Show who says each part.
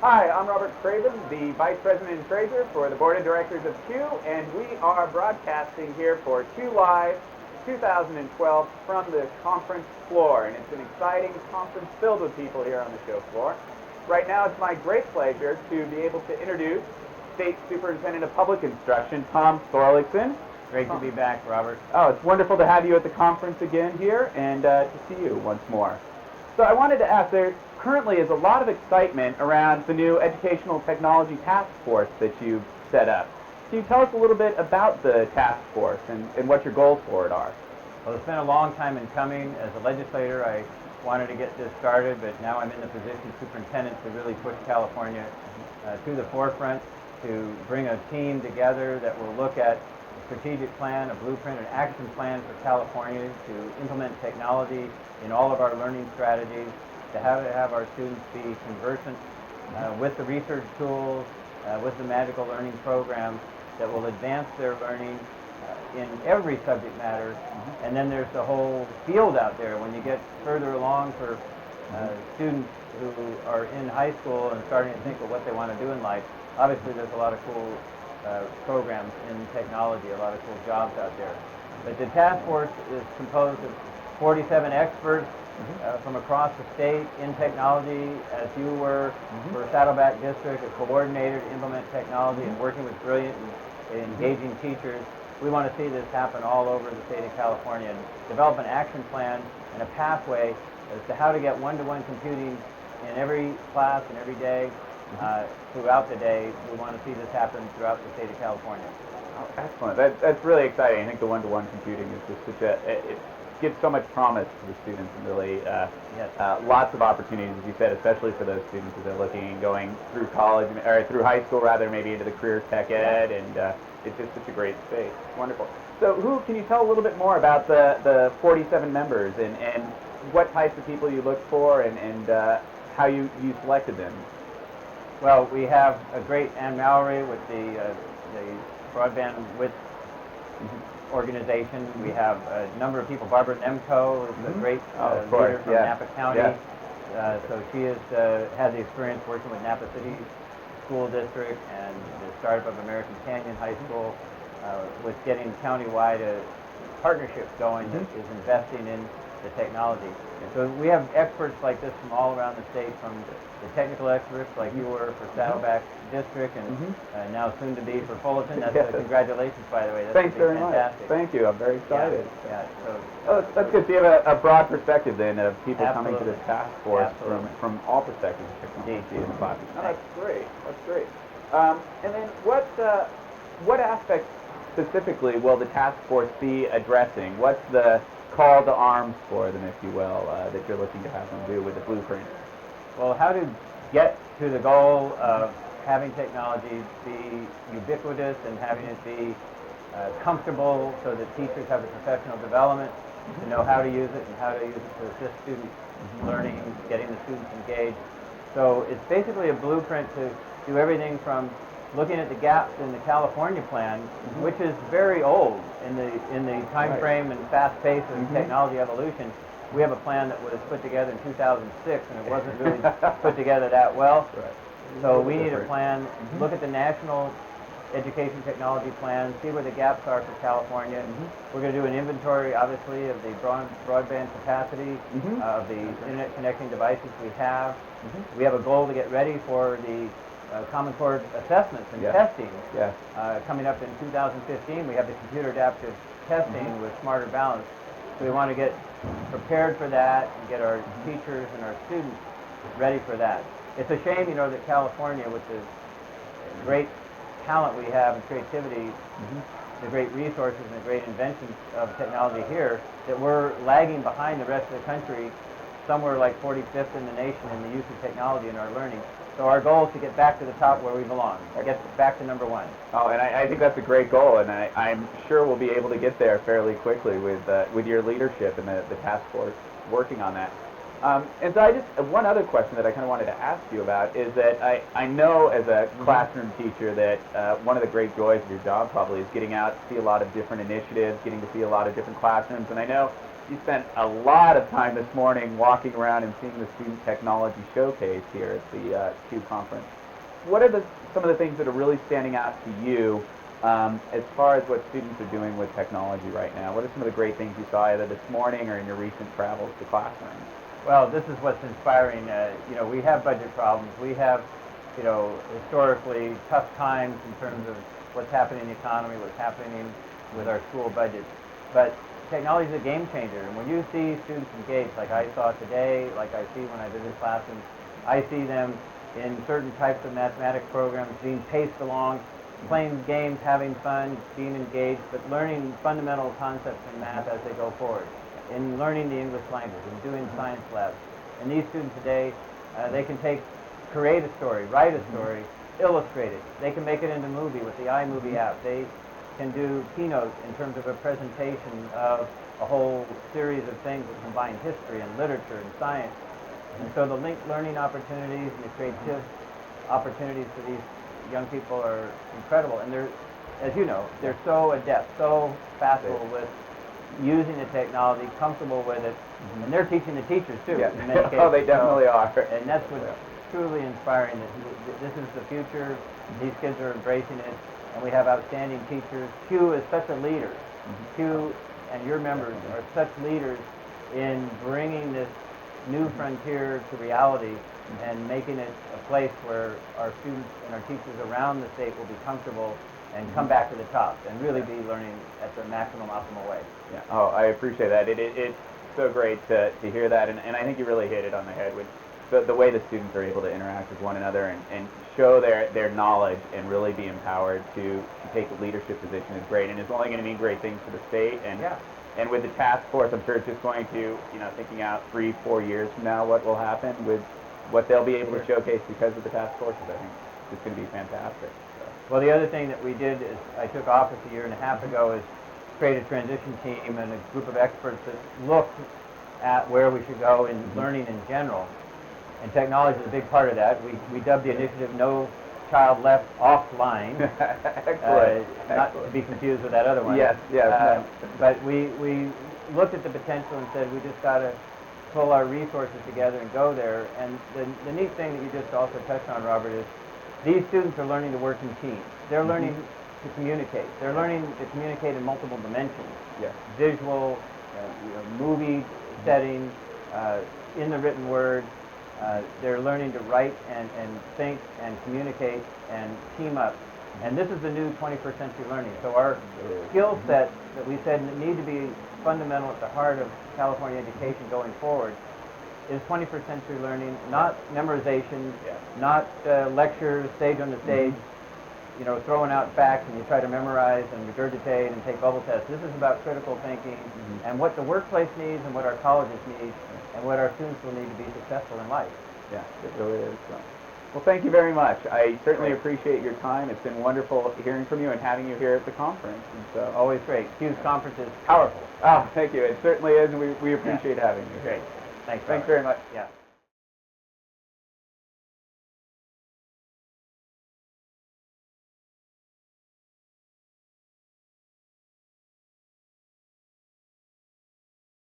Speaker 1: Hi, I'm Robert Craven, the Vice President and Treasurer for the Board of Directors of Q, and we are broadcasting here for Q Live 2012 from the conference floor. And it's an exciting conference filled with people here on the show floor. Right now, it's my great pleasure to be able to introduce State Superintendent of Public Instruction, Tom Torlakson.
Speaker 2: Great to be back, Robert.
Speaker 1: Oh, it's wonderful to have you at the conference again here and to see you once more. So I wanted to ask, there currently is a lot of excitement around the new Educational Technology Task Force that you've set up. Can you tell us a little bit about the task force and what your goals for it are?
Speaker 2: Well, it's been a long time in coming. As a legislator, I wanted to get this started, but now I'm in the position, superintendent, to really push California to the forefront, to bring a team together that will look at a strategic plan, a blueprint, an action plan for California to implement technology in all of our learning strategies, to have our students be conversant with the research tools, with the magical learning programs that will advance their learning in every subject matter. And then there's the whole field out there. When you get further along for students who are in high school and starting to think of what they want to do in life, obviously there's a lot of cool programs in technology, a lot of cool jobs out there. But the task force is composed of 47 experts from across the state in technology, as you were for Saddleback District, a coordinator to implement technology and working with brilliant and engaging teachers. We want to see this happen all over the state of California and develop an action plan and a pathway as to how to get one-to-one computing in every class and every day throughout the day. We want to see this happen throughout the state of California.
Speaker 1: Oh, excellent. That's really exciting. I think the one-to-one computing is just such it gives so much promise to the students and really lots of opportunities, as you said, especially for those students as they're looking and going through college, or through high school rather, maybe into the career tech ed, and it's just such a great space. Wonderful. So can you tell a little bit more about the 47 members and what types of people you look for and how you selected them?
Speaker 2: Well, we have a great Ann Mallory with the broadband width organization. We have a number of people. Barbara Nemco is a great leader from Napa County. So she has had the experience working with Napa City School District and the startup of American Canyon High School with getting countywide partnerships going that is investing in the technology. So we have experts like this from all around the state, from the technical experts like you were for Saddleback District and now soon to be for Fullerton. That's congratulations, by the way. That's
Speaker 1: Thanks very
Speaker 2: fantastic.
Speaker 1: much. Thank you. I'm very excited.
Speaker 2: So
Speaker 1: that's good. So you have a broad perspective then of people
Speaker 2: Absolutely.
Speaker 1: coming to this task force
Speaker 2: Absolutely.
Speaker 1: from all perspectives of technology
Speaker 2: Indeed.
Speaker 1: and classes. No, that's great. That's great. And then what aspects specifically will the task force be addressing? What's the call to arms for them, if you will, that you're looking to have them do with the blueprint?
Speaker 2: Well, how to get to the goal of having technology be ubiquitous and having it be comfortable so that teachers have the professional development to know how to use it and how to use it to assist student learning, getting the students engaged. So it's basically a blueprint to do everything from looking at the gaps in the California plan, which is very old in the time frame and fast pace of technology evolution. We have a plan that was put together in 2006, and it wasn't really put together that well.
Speaker 1: Right.
Speaker 2: So we need a plan. Look at the national education technology plan, see where the gaps are for California. We're going to do an inventory, obviously, of the broadband capacity, of the internet connecting devices we have. We have a goal to get ready for the Common Core assessments and testing coming up in 2015. We have the computer adaptive testing with Smarter Balance. So we want to get prepared for that and get our teachers and our students ready for that. It's a shame, that California, with the great talent we have and creativity, the great resources and the great inventions of technology here, that we're lagging behind the rest of the country, somewhere like 45th in the nation in the use of technology in our learning. So our goal is to get back to the top where we belong, get back to number one.
Speaker 1: Oh, and I think that's a great goal, and I'm sure we'll be able to get there fairly quickly with your leadership and the task force working on that. And so one other question that I kind of wanted to ask you about is that I know as a classroom teacher that one of the great joys of your job probably is getting out to see a lot of different initiatives, getting to see a lot of different classrooms, and I know you spent a lot of time this morning walking around and seeing the Student Technology Showcase here at the Q conference. What are some of the things that are really standing out to you as far as what students are doing with technology right now? What are some of the great things you saw either this morning or in your recent travels to classrooms?
Speaker 2: Well, this is what's inspiring. We have budget problems. We have, historically tough times in terms of what's happening in the economy, what's happening with our school budgets. But technology is a game changer. And when you see students engaged, like I saw today, like I see when I visit classrooms, I see them in certain types of mathematics programs being paced along, playing games, having fun, being engaged, but learning fundamental concepts in math as they go forward, in learning the English language, and doing science labs. And these students today, they can create a story, write a story, illustrate it. They can make it into a movie with the iMovie app. They can do keynotes in terms of a presentation of a whole series of things that combine history and literature and science. And so the linked learning opportunities and the creative opportunities for these young people are incredible. And they're, as you know, they're so adept, so facile with using the technology, comfortable with it, and they're teaching the teachers too.
Speaker 1: Yeah.
Speaker 2: In many cases.
Speaker 1: Oh, they definitely are.
Speaker 2: And that's what's truly inspiring. That this is the future. These kids are embracing it, and we have outstanding teachers. Q is such a leader. Q and your members are such leaders in bringing this new frontier to reality and making it a place where our students and our teachers around the state will be comfortable and come back to the top and really be learning at the maximum optimal way.
Speaker 1: Yeah. Oh, I appreciate that. It's so great to hear that, and I think you really hit it on the head with the way the students are able to interact with one another and show their knowledge and really be empowered to take a leadership position is great, and it's only going to mean great things for the state. And with the task force, I'm sure it's just going to, thinking out 3-4 years from now, what will happen with what they'll be able to showcase because of the task forces. I think it's going to be fantastic. So.
Speaker 2: Well, the other thing that we did is I took office a year and a half ago is create a transition team and a group of experts that looked at where we should go in learning in general. And technology is a big part of that. We dubbed the initiative No Child Left Offline.
Speaker 1: Excellent.
Speaker 2: Not to be confused with that other one.
Speaker 1: Yes.
Speaker 2: But we looked at the potential and said we just got to pull our resources together and go there. And the neat thing that you just also touched on, Robert, is these students are learning to work in teams. They're learning to communicate. They're learning to communicate in multiple dimensions.
Speaker 1: Yes.
Speaker 2: Visual, movie setting, in the written word. They're learning to write and think and communicate and team up. And this is the new 21st century learning. So our skill set that we said need to be fundamental at the heart of California education going forward is 21st century learning, not memorization, not lectures, stage on the stage, throwing out facts and you try to memorize and regurgitate and take bubble tests. This is about critical thinking and what the workplace needs and what our colleges need and what our students will need to be successful in life.
Speaker 1: Yeah, it really is. Well, thank you very much. I certainly appreciate your time. It's been wonderful hearing from you and having you here at the conference. And so,
Speaker 2: always great. Q's conference is powerful.
Speaker 1: Oh, thank you. It certainly is, and we appreciate having you.
Speaker 2: Great. Thanks
Speaker 1: very much.
Speaker 2: Yeah.